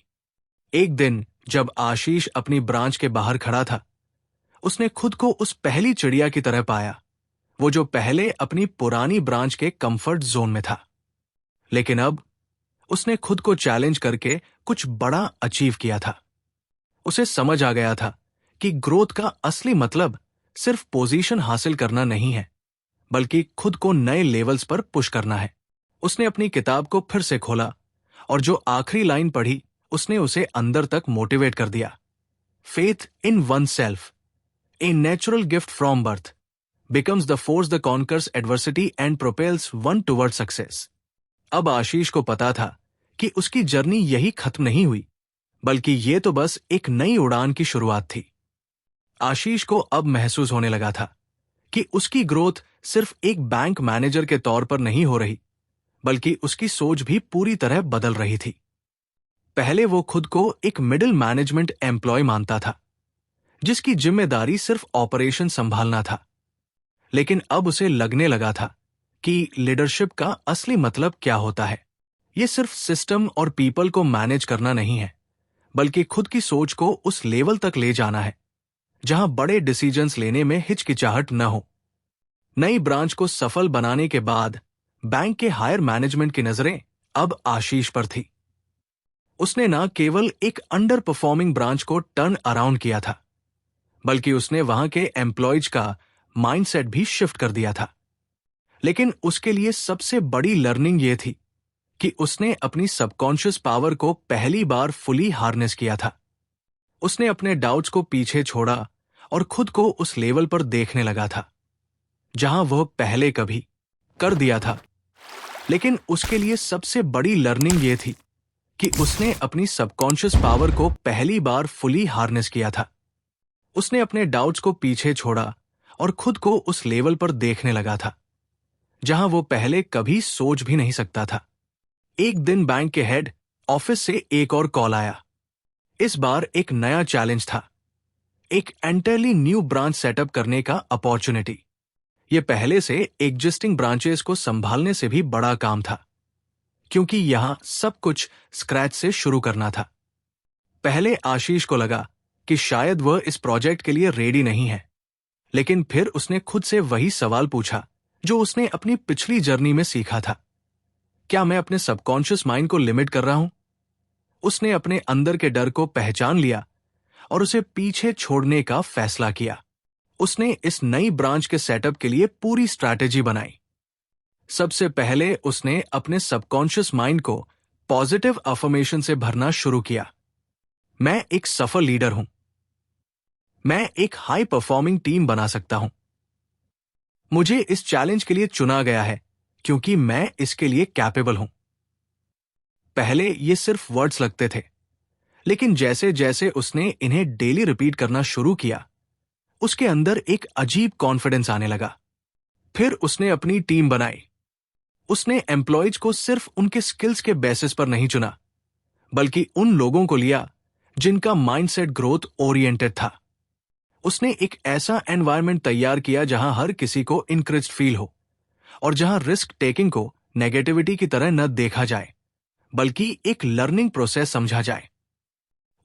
एक दिन जब आशीष अपनी ब्रांच के बाहर खड़ा था, उसने खुद को उस पहली चिड़िया की तरह पाया, वो जो पहले अपनी पुरानी ब्रांच के कंफर्ट जोन में था। लेकिन अब उसने खुद को चैलेंज करके कुछ बड़ा अचीव किया था। उसे समझ आ गया था कि ग्रोथ का असली मतलब सिर्फ पोजीशन हासिल करना नहीं है, बल्कि खुद को नए लेवल्स पर पुश करना है। उसने अपनी किताब को फिर से खोला और जो आखिरी लाइन पढ़ी, उसने उसे अंदर तक मोटिवेट कर दिया। Faith in one self, a natural gift from birth, becomes the force that conquers adversity and propels one towards success। अब आशीष को पता था कि उसकी जर्नी यही खत्म नहीं हुई, बल्कि ये तो बस एक नई उड़ान की शुरुआत थी। आशीष को अब महसूस होने लगा था कि उसकी ग्रोथ सिर्फ एक बैंक मैनेजर के तौर पर नहीं हो रही, बल्कि उसकी सोच भी पूरी तरह बदल रही थी। पहले वो खुद को एक मिडिल मैनेजमेंट एम्प्लॉय मानता था, जिसकी जिम्मेदारी सिर्फ ऑपरेशन संभालना था। लेकिन अब उसे लगने लगा था कि लीडरशिप का असली मतलब क्या होता है। ये सिर्फ सिस्टम और पीपल को मैनेज करना नहीं है, बल्कि खुद की सोच को उस लेवल तक ले जाना है जहां बड़े डिसीजंस लेने में हिचकिचाहट न हो। नई ब्रांच को सफल बनाने के बाद बैंक के हायर मैनेजमेंट की नजरें अब आशीष पर थी। उसने न केवल एक अंडर परफॉर्मिंग ब्रांच को टर्न अराउंड किया था, बल्कि उसने वहां के एम्प्लॉयज का माइंडसेट भी शिफ्ट कर दिया था। लेकिन उसके लिए सबसे बड़ी लर्निंग ये थी कि उसने अपनी सबकॉन्शियस पावर को पहली बार फुली हार्नेस किया था। उसने अपने डाउट्स को पीछे छोड़ा और खुद को उस लेवल पर देखने लगा था जहां वह पहले कभी कर दिया था। लेकिन उसके लिए सबसे बड़ी लर्निंग ये थी कि उसने अपनी सबकॉन्शियस पावर को पहली बार फुली हार्नेस किया था। उसने अपने डाउट्स को पीछे छोड़ा और खुद को उस लेवल पर देखने लगा था जहां वो पहले कभी सोच भी नहीं सकता था। एक दिन बैंक के हेड ऑफिस से एक और कॉल आया। इस बार एक नया चैलेंज था, एक एंटायरली न्यू ब्रांच सेटअप करने का अपॉर्चुनिटी। ये पहले से एग्जिस्टिंग ब्रांचेस को संभालने से भी बड़ा काम था, क्योंकि यहां सब कुछ स्क्रैच से शुरू करना था। पहले आशीष को लगा कि शायद वह इस प्रोजेक्ट के लिए रेडी नहीं है, लेकिन फिर उसने खुद से वही सवाल पूछा जो उसने अपनी पिछली जर्नी में सीखा था। क्या मैं अपने सबकॉन्शियस माइंड को लिमिट कर रहा हूं? उसने अपने अंदर के डर को पहचान लिया और उसे पीछे छोड़ने का फैसला किया। उसने इस नई ब्रांच के सेटअप के लिए पूरी स्ट्रैटेजी बनाई। सबसे पहले उसने अपने सबकॉन्शियस माइंड को पॉजिटिव अफर्मेशन से भरना शुरू किया। मैं एक सफल लीडर हूं। मैं एक हाई परफॉर्मिंग टीम बना सकता हूं। मुझे इस चैलेंज के लिए चुना गया है क्योंकि मैं इसके लिए कैपेबल हूं। पहले ये सिर्फ वर्ड्स लगते थे, लेकिन जैसे जैसे उसने इन्हें डेली रिपीट करना शुरू किया, उसके अंदर एक अजीब कॉन्फिडेंस आने लगा। फिर उसने अपनी टीम बनाई। उसने एम्प्लॉयज को सिर्फ उनके स्किल्स के बेसिस पर नहीं चुना, बल्कि उन लोगों को लिया जिनका माइंडसेट ग्रोथ ओरिएंटेड था। उसने एक ऐसा एनवायरनमेंट तैयार किया जहां हर किसी को इनकरेज्ड फील हो और जहां रिस्क टेकिंग को नेगेटिविटी की तरह न देखा जाए, बल्कि एक लर्निंग प्रोसेस समझा जाए।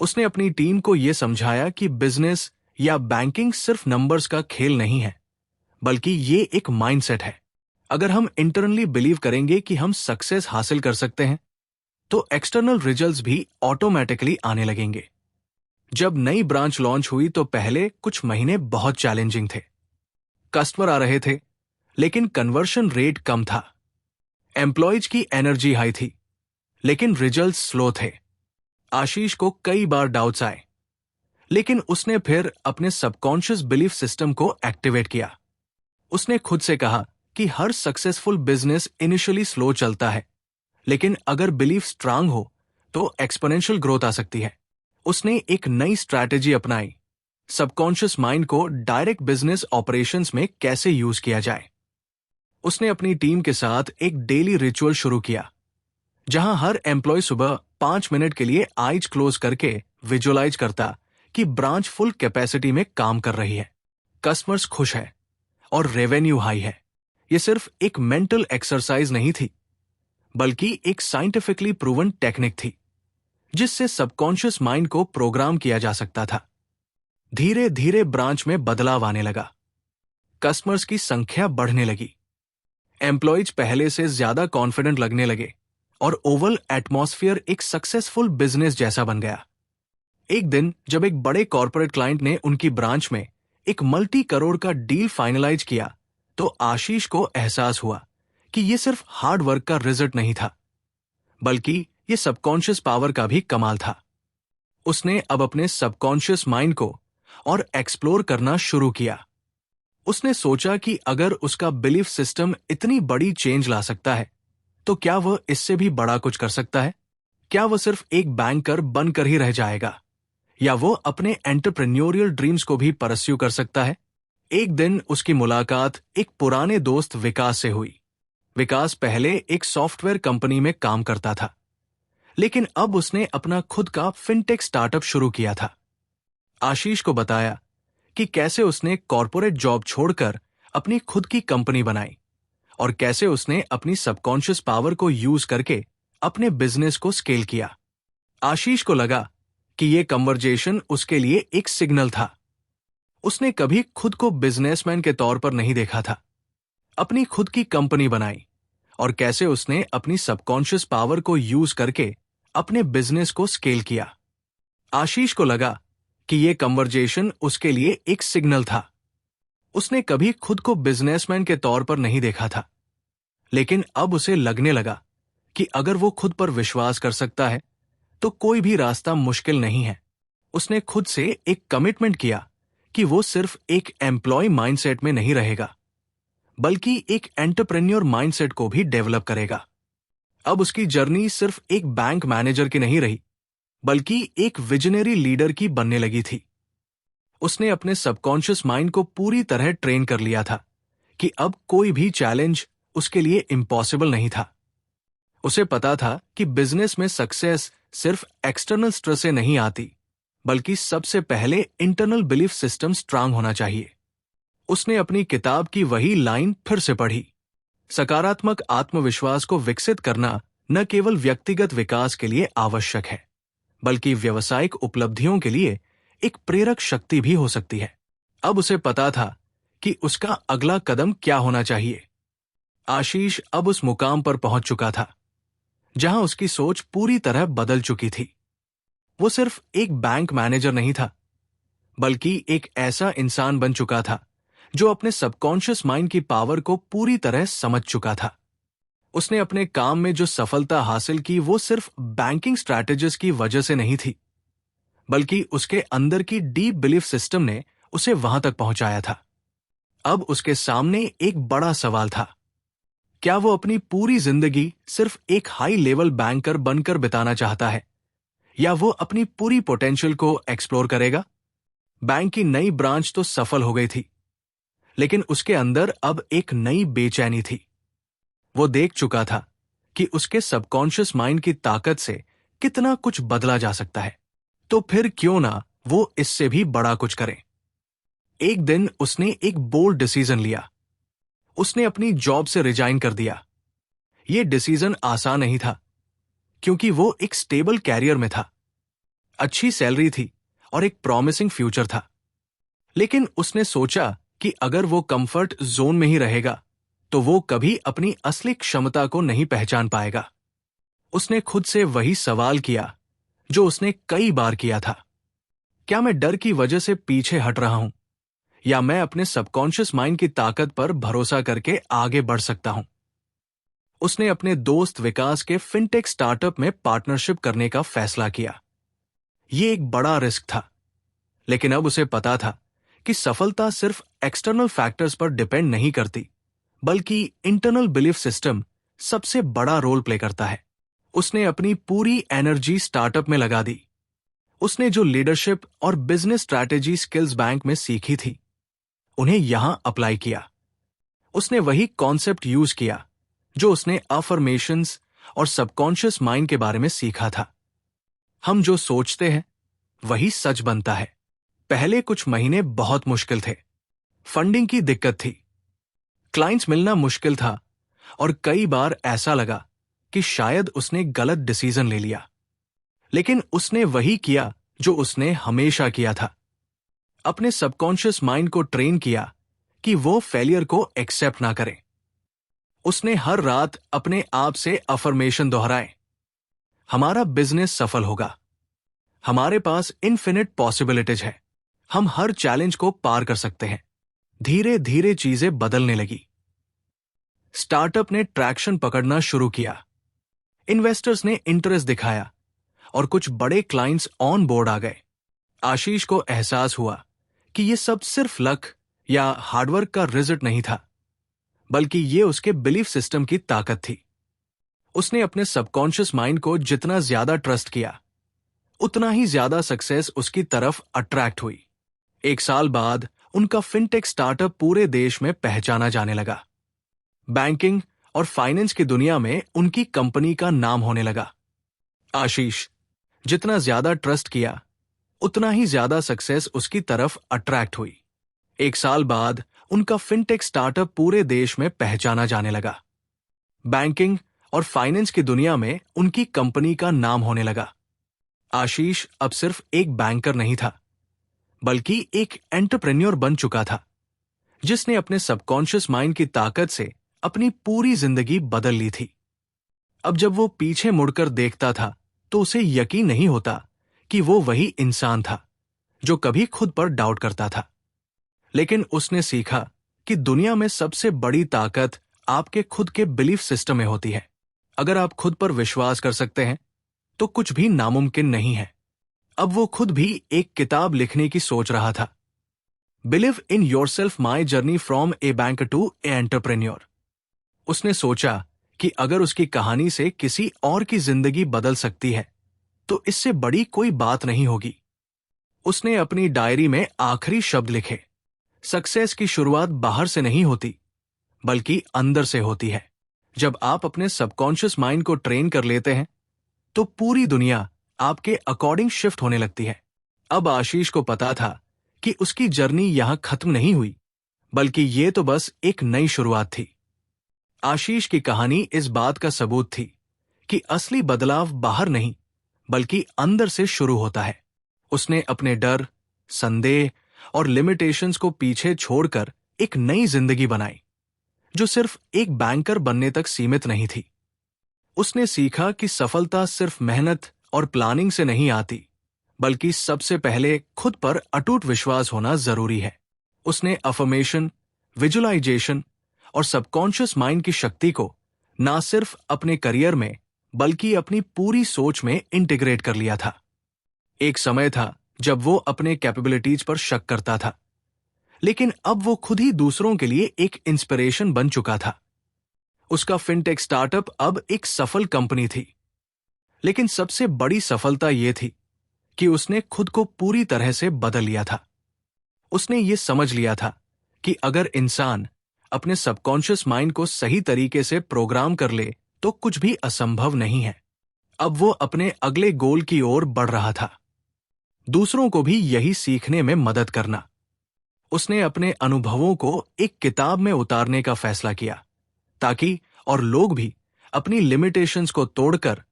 उसने अपनी टीम को यह समझाया कि बिजनेस या बैंकिंग सिर्फ नंबर्स का खेल नहीं है, बल्कि ये एक माइंडसेट है। अगर हम इंटरनली बिलीव करेंगे कि हम सक्सेस हासिल कर सकते हैं, तो एक्सटर्नल रिजल्ट्स भी ऑटोमेटिकली आने लगेंगे। जब नई ब्रांच लॉन्च हुई तो पहले कुछ महीने बहुत चैलेंजिंग थे। कस्टमर आ रहे थे, लेकिन कन्वर्शन रेट कम था। एम्प्लॉयज की एनर्जी हाई थी, लेकिन रिजल्ट्स स्लो थे। आशीष को कई बार डाउट्स आए, लेकिन उसने फिर अपने सबकॉन्शियस बिलीफ सिस्टम को एक्टिवेट किया। उसने खुद से कहा कि हर सक्सेसफुल बिजनेस इनिशियली स्लो चलता है, लेकिन अगर बिलीफ स्ट्रांग हो तो एक्सपोनेंशियल ग्रोथ आ सकती है। उसने एक नई स्ट्रैटेजी अपनाई, सबकॉन्शियस माइंड को डायरेक्ट बिजनेस ऑपरेशंस में कैसे यूज किया जाए। उसने अपनी टीम के साथ एक डेली रिचुअल शुरू किया, जहां हर एम्प्लॉय सुबह 5 मिनट के लिए आईज क्लोज करके विजुअलाइज करता कि ब्रांच फुल कैपेसिटी में काम कर रही है, कस्टमर्स खुश है और रेवेन्यू हाई है। यह सिर्फ एक मेंटल एक्सरसाइज नहीं थी, बल्कि एक साइंटिफिकली प्रूवन टेक्निक थी, जिससे सबकॉन्शियस माइंड को प्रोग्राम किया जा सकता था। धीरे धीरे ब्रांच में बदलाव आने लगा। कस्टमर्स की संख्या बढ़ने लगी, एम्प्लॉयज पहले से ज्यादा कॉन्फिडेंट लगने लगे और ओवल एटमॉस्फेयर एक सक्सेसफुल बिजनेस जैसा बन गया। एक दिन जब एक बड़े कॉर्पोरेट क्लाइंट ने उनकी ब्रांच में एक मल्टी करोड़ का डील फाइनलाइज किया, तो आशीष को एहसास हुआ कि यह सिर्फ हार्ड वर्क का रिजल्ट नहीं था, बल्कि यह सबकॉन्शियस पावर का भी कमाल था। उसने अब अपने सबकॉन्शियस माइंड को और एक्सप्लोर करना शुरू किया। उसने सोचा कि अगर उसका बिलीफ सिस्टम इतनी बड़ी चेंज ला सकता है, तो क्या वह इससे भी बड़ा कुछ कर सकता है? क्या वह सिर्फ एक बैंकर बनकर ही रह जाएगा, या वो अपने एंटरप्रेन्योरियल ड्रीम्स को भी परस्यू कर सकता है? एक दिन उसकी मुलाकात एक पुराने दोस्त विकास से हुई। विकास पहले एक सॉफ्टवेयर कंपनी में काम करता था, लेकिन अब उसने अपना खुद का फिनटेक स्टार्टअप शुरू किया था। आशीष को बताया कि कैसे उसने कॉर्पोरेट जॉब छोड़कर अपनी खुद की कंपनी बनाई और कैसे उसने अपनी सबकॉन्शियस पावर को यूज करके अपने बिजनेस को स्केल किया। आशीष को लगा कि यह कन्वर्जेशन उसके लिए एक सिग्नल था। उसने कभी खुद को बिजनेसमैन के तौर पर नहीं देखा था। अपनी खुद की कंपनी बनाई और कैसे उसने अपनी सबकॉन्शियस पावर को यूज करके अपने बिजनेस को स्केल किया। आशीष को लगा कि यह कन्वर्जेशन उसके लिए एक सिग्नल था। उसने कभी खुद को बिजनेसमैन के तौर पर नहीं देखा था, लेकिन अब उसे लगने लगा कि अगर वो खुद पर विश्वास कर सकता है, तो कोई भी रास्ता मुश्किल नहीं है। उसने खुद से एक कमिटमेंट किया कि वो सिर्फ एक एम्प्लॉय माइंडसेट में नहीं रहेगा, बल्कि एक एंटरप्रेन्योर माइंडसेट को भी डेवलप करेगा। अब उसकी जर्नी सिर्फ एक बैंक मैनेजर की नहीं रही, बल्कि एक विजनरी लीडर की बनने लगी थी। उसने अपने सबकॉन्शियस माइंड को पूरी तरह ट्रेन कर लिया था कि अब कोई भी चैलेंज उसके लिए इम्पॉसिबल नहीं था। उसे पता था कि बिजनेस में सक्सेस सिर्फ एक्सटर्नल स्ट्रेस से नहीं आती, बल्कि सबसे पहले इंटरनल बिलीफ सिस्टम स्ट्रांग होना चाहिए। उसने अपनी किताब की वही लाइन फिर से पढ़ी, सकारात्मक आत्मविश्वास को विकसित करना न केवल व्यक्तिगत विकास के लिए आवश्यक है, बल्कि व्यावसायिक उपलब्धियों के लिए एक प्रेरक शक्ति भी हो सकती है। अब उसे पता था कि उसका अगला कदम क्या होना चाहिए। आशीष अब उस मुकाम पर पहुंच चुका था जहां उसकी सोच पूरी तरह बदल चुकी थी। वो सिर्फ एक बैंक मैनेजर नहीं था, बल्कि एक ऐसा इंसान बन चुका था जो अपने सबकॉन्शियस माइंड की पावर को पूरी तरह समझ चुका था। उसने अपने काम में जो सफलता हासिल की वो सिर्फ बैंकिंग स्ट्रैटेजीज की वजह से नहीं थी, बल्कि उसके अंदर की डीप बिलीफ सिस्टम ने उसे वहां तक पहुंचाया था। अब उसके सामने एक बड़ा सवाल था, क्या वो अपनी पूरी जिंदगी सिर्फ एक हाई लेवल बैंकर बनकर बिताना चाहता है, या वो अपनी पूरी पोटेंशियल को एक्सप्लोर करेगा? बैंक की नई ब्रांच तो सफल हो गई थी, लेकिन उसके अंदर अब एक नई बेचैनी थी। वो देख चुका था कि उसके सबकॉन्शियस माइंड की ताकत से कितना कुछ बदला जा सकता है, तो फिर क्यों ना वो इससे भी बड़ा कुछ करे। एक दिन उसने एक बोल्ड डिसीजन लिया। उसने अपनी जॉब से रिजाइन कर दिया। यह डिसीजन आसान नहीं था, क्योंकि वो एक स्टेबल कैरियर में था, अच्छी सैलरी थी और एक प्रॉमिसिंग फ्यूचर था। लेकिन उसने सोचा कि अगर वो कंफर्ट जोन में ही रहेगा, तो वो कभी अपनी असली क्षमता को नहीं पहचान पाएगा। उसने खुद से वही सवाल किया जो उसने कई बार किया था। क्या मैं डर की वजह से पीछे हट रहा हूं, या मैं अपने सबकॉन्शियस माइंड की ताकत पर भरोसा करके आगे बढ़ सकता हूं? उसने अपने दोस्त विकास के फिनटेक स्टार्टअप में पार्टनरशिप करने का फैसला किया। यह एक बड़ा रिस्क था, लेकिन अब उसे पता था कि सफलता सिर्फ एक्सटर्नल फैक्टर्स पर डिपेंड नहीं करती, बल्कि इंटरनल बिलीफ सिस्टम सबसे बड़ा रोल प्ले करता है। उसने अपनी पूरी एनर्जी स्टार्टअप में लगा दी। उसने जो लीडरशिप और बिजनेस स्ट्रैटेजी स्किल्स बैंक में सीखी थी, उन्हें यहां अप्लाई किया। उसने वही कॉन्सेप्ट यूज किया जो उसने अफर्मेशंस और सबकॉन्शियस माइंड के बारे में सीखा था। हम जो सोचते हैं वही सच बनता है। पहले कुछ महीने बहुत मुश्किल थे। फंडिंग की दिक्कत थी, क्लाइंट्स मिलना मुश्किल था, और कई बार ऐसा लगा कि शायद उसने गलत डिसीजन ले लिया। लेकिन उसने वही किया जो उसने हमेशा किया था। अपने सबकॉन्शियस माइंड को ट्रेन किया कि वो फेलियर को एक्सेप्ट ना करे। उसने हर रात अपने आप से अफर्मेशन दोहराए, हमारा बिजनेस सफल होगा, हमारे पास इनफिनिट पॉसिबिलिटीज है, हम हर चैलेंज को पार कर सकते हैं। धीरे धीरे चीजें बदलने लगी। स्टार्टअप ने ट्रैक्शन पकड़ना शुरू किया, इन्वेस्टर्स ने इंटरेस्ट दिखाया, और कुछ बड़े क्लाइंट्स ऑन बोर्ड आ गए। आशीष को एहसास हुआ कि यह सब सिर्फ लक या हार्डवर्क का रिजल्ट नहीं था, बल्कि ये उसके बिलीफ सिस्टम की ताकत थी। उसने अपने सबकॉन्शियस माइंड को जितना ज्यादा ट्रस्ट किया, उतना ही ज्यादा सक्सेस उसकी तरफ अट्रैक्ट हुई। 1 साल बाद उनका फिनटेक स्टार्टअप पूरे देश में पहचाना जाने लगा। बैंकिंग और फाइनेंस की दुनिया में उनकी कंपनी का नाम होने लगा। आशीष जितना ज्यादा ट्रस्ट किया, उतना ही ज्यादा सक्सेस उसकी तरफ अट्रैक्ट हुई। 1 साल बाद उनका फिनटेक स्टार्टअप पूरे देश में पहचाना जाने लगा। बैंकिंग और फाइनेंस की दुनिया में उनकी कंपनी का नाम होने लगा। आशीष अब सिर्फ एक बैंकर नहीं था, बल्कि एक एंटरप्रेन्योर बन चुका था, जिसने अपने सबकॉन्शियस माइंड की ताकत से अपनी पूरी जिंदगी बदल ली थी। अब जब वो पीछे मुड़कर देखता था, तो उसे यकीन नहीं होता कि वो वही इंसान था जो कभी खुद पर डाउट करता था। लेकिन उसने सीखा कि दुनिया में सबसे बड़ी ताकत आपके खुद के बिलीफ सिस्टम में होती है। अगर आप खुद पर विश्वास कर सकते हैं, तो कुछ भी नामुमकिन नहीं है। अब वो खुद भी एक किताब लिखने की सोच रहा था, believe in yourself, my journey from a banker to a entrepreneur. उसने सोचा कि अगर उसकी कहानी से किसी और की जिंदगी बदल सकती है, तो इससे बड़ी कोई बात नहीं होगी। उसने अपनी डायरी में आखिरी शब्द लिखे, सक्सेस की शुरुआत बाहर से नहीं होती, बल्कि अंदर से होती है। जब आप अपने सबकॉन्शियस माइंड को ट्रेन कर लेते हैं, तो पूरी दुनिया आपके अकॉर्डिंग शिफ्ट होने लगती है। अब आशीष को पता था कि उसकी जर्नी यहां खत्म नहीं हुई, बल्कि ये तो बस एक नई शुरुआत थी। आशीष की कहानी इस बात का सबूत थी कि असली बदलाव बाहर नहीं, बल्कि अंदर से शुरू होता है। उसने अपने डर, संदेह और लिमिटेशंस को पीछे छोड़कर एक नई जिंदगी बनाई, जो सिर्फ एक बैंकर बनने तक सीमित नहीं थी। उसने सीखा कि सफलता सिर्फ मेहनत और प्लानिंग से नहीं आती, बल्कि सबसे पहले खुद पर अटूट विश्वास होना जरूरी है। उसने अफर्मेशन, विजुअलाइजेशन और सबकॉन्शियस माइंड की शक्ति को ना सिर्फ अपने करियर में, बल्कि अपनी पूरी सोच में इंटीग्रेट कर लिया था। एक समय था जब वो अपने कैपेबिलिटीज पर शक करता था, लेकिन अब वो खुद ही दूसरों के लिए एक इंस्पिरेशन बन चुका था। उसका फिनटेक स्टार्टअप अब एक सफल कंपनी थी, लेकिन सबसे बड़ी सफलता यह थी कि उसने खुद को पूरी तरह से बदल लिया था। उसने ये समझ लिया था कि अगर इंसान अपने सबकॉन्शियस माइंड को सही तरीके से प्रोग्राम कर ले, तो कुछ भी असंभव नहीं है। अब वो अपने अगले गोल की ओर बढ़ रहा था, दूसरों को भी यही सीखने में मदद करना। उसने अपने अनुभवों को एक किताब में उतारने का फैसला किया, ताकि और लोग भी अपनी लिमिटेशंस को तोड़कर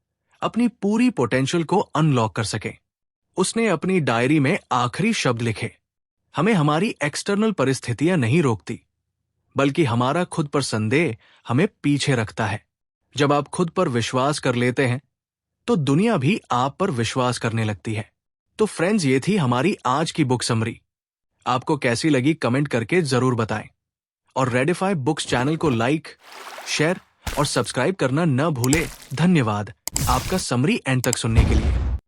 अपनी पूरी पोटेंशियल को अनलॉक कर सके। उसने अपनी डायरी में आखिरी शब्द लिखे, हमें हमारी एक्सटर्नल परिस्थितियां नहीं रोकती, बल्कि हमारा खुद पर संदेह हमें पीछे रखता है। जब आप खुद पर विश्वास कर लेते हैं तो दुनिया भी आप पर विश्वास करने लगती है। तो फ्रेंड्स, ये थी हमारी आज की बुक समरी। आपको कैसी लगी कमेंट करके जरूर बताएं और रेडिफाई बुक्स चैनल को लाइक, शेयर और सब्सक्राइब करना न भूले। धन्यवाद आपका समरी एंड तक सुनने के लिए।